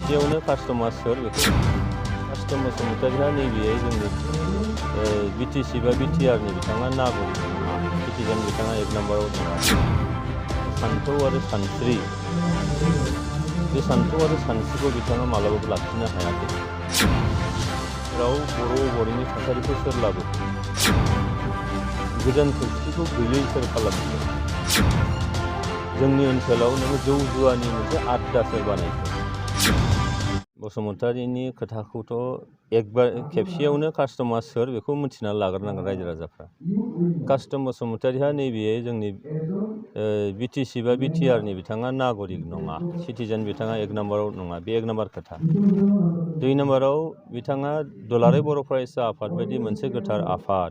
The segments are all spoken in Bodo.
खेबसेयावनो कास्टमार सोर बेखौ कास्टम बसुमतारीहा नैबे जोंनि बिटिसि बा बिटिआरनि बिथाङा नागरिक नङा, सिटिजेन बिथाङा 1 नाम्बाराव दङ। सान्थौ आरो सानस्रि, बे सान्थौ आरो सानस्रिखौ बिथाङा मालाबाबो लाखिनो हायाखै। जेराव बर'नि थासारिखौ सोर लाबोखो, गोजोन खौसेथिखौ गैयै सोर खालामखो, जोंनि ओनसोलाव नोङो जौ जुवानि मोनसे आड्डा सोर बानायखो। बसुमतारीनि खोथाखौथ' खेबसेयावनो कास्टमार सोर बेखौ मिथिना लाग्रोनांगोन रायजो राजाफ्रा। कास्टम बसुमतारीहा नैबे जोंनि बिटिसि बा बिटिआरनि बिथाङा नागरिक नङा, सिटिजेन बिथाङा 1 नाम्बाराव नङा, बे 1 नाम्बार खोथा। 2 नाम्बाराव बिथाङा दुलाराय बर' फरायसा आफाद बायदि मोनसे गोथार आफाद,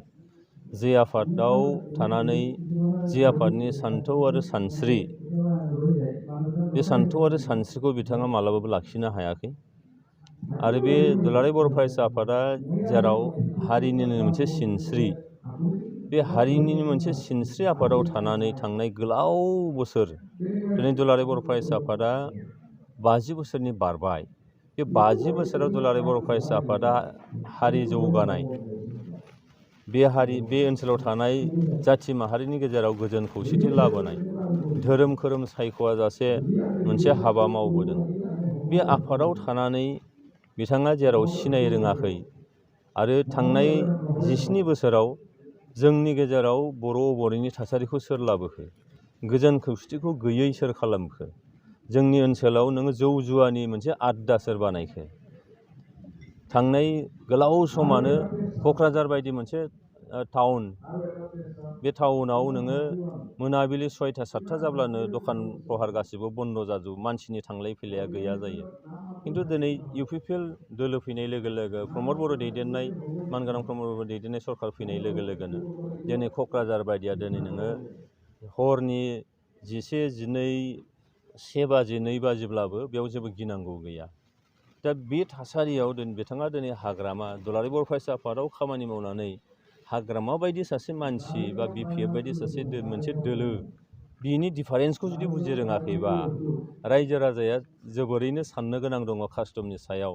जे आफादाव थानानै जे आफादनि सान्थौ आरो सानस्रि, बे सान्थौ आरो सानस्रिखौ बिथाङा मालाबाबो लाखिनो हायाखै। आरो बे दुलाराय बर' फरायसा आफादा जेराव हारिनिनो मोनसे सिनस्रि, बे हारिनि मोनसे सिनस्रि आफादाव थानानै थांनाय गोलाव बोसोर, दिनै दुलाराय बर' फरायसा आफादा 50 बोसोरनि बारबाय। बे 50 बोसोराव दुलाराय बर' फरायसा आफादा हारि जौगानाय, बे ओनसोलाव थानाय जाथि माहारिनि गेजेराव गोजोन खौसेथि लाबोनाय, धोरोम खोरोम सायख'आ जासे मोनसे हाबा मावबोदों। बे आफादाव थानानै बिथाङा जेराव सिनाय रोङाखै आरो थांनाय 17 बोसोराव जोंनि गेजेराव बर'नि थासारिखौ सोर लाबोखो, गोजोन खौसेथिखौ गैयै सोर खालामखो, जोंनि ओनसोलाव नोङो जौ जुवानि मोनसे आड्डा सोर बानायखो। थांनाय गोलाव समानो क'क्राझार बायदि मोनसे टाउन, बे टाउनाव नोङो मोनाबिलि 6टा 7टा जाब्लानो दखान प्रहार गासिबो बन्द' जाजोबो, मानसिनि थांलाय फैलाया गैया जायो। खिन्थु दिनै UPPL दोलो फैनाय लोगो लोगो, प्रमद बर' दैदेननाय, मानगोनां प्रमद बर' दैदेननाय सरकार फैनाय लोगो लोगोनो दिनै क'क्राझार बायदिया दिनै नोङो हरनि 11, 12, 1 बाजि 2 बाजिब्लाबो बेयाव जेबो गिनांगौ गैया। दा बे थासारियाव बिथाङा दिनै हाग्रामा, दुलाराय बर' फरायसा आफादाव खामानि मावनानै हाग्रामा बायदि सासे मानसि बा BPF बायदि सासे मोनसे दोलो, बिनि डिफारेन्सखौ जुदि बुजि रोङाखैबा, रायजो राजाया जोबोरैनो साननो गोनां दङ कास्टमनि सायाव।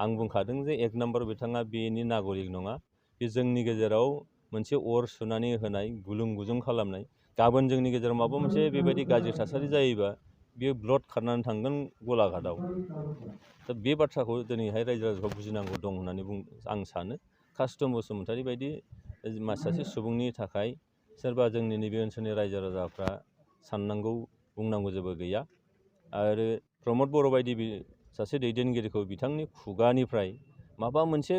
आं बुंखादों जे 1 नाम्बार बिथाङा बेनि नागरिक नङा, बे जोंनि गेजेराव मोनसे अर सुनानै होनाय, गुलुं गुजुं खालामनाय। गाबोन जोंनि गेजेराव माबा मोनसे बेबायदि गाज्रि थासारि जायोबा बेयो ब्लड खारनानै थांगोन गलाघाटआव। दा बे बाथ्राखौ दिनैहाय रायजो राजाफ्रा बुजिनांगौ दं होननानै आं सानो। कास्टम बसुमतारी बायदि सासे सुबुंनि थाखाय सोरबा जोंनि नैबे ओनसोलनि रायजो राजाफ्रा साननांगौ बुंनांगौ जेबो गैया। आरो प्रमद बर' बायदि सासे दैदेनगिरिखौ बिथांनि खुगानिफ्राय माबा मोनसे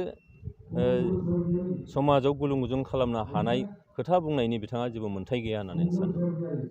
समाजाव गुलुं गुजुं खालामनो हानाय खोथा बुंनायनि बिथाङा जेबो मोन्थाय गैया होननानै आं सानो।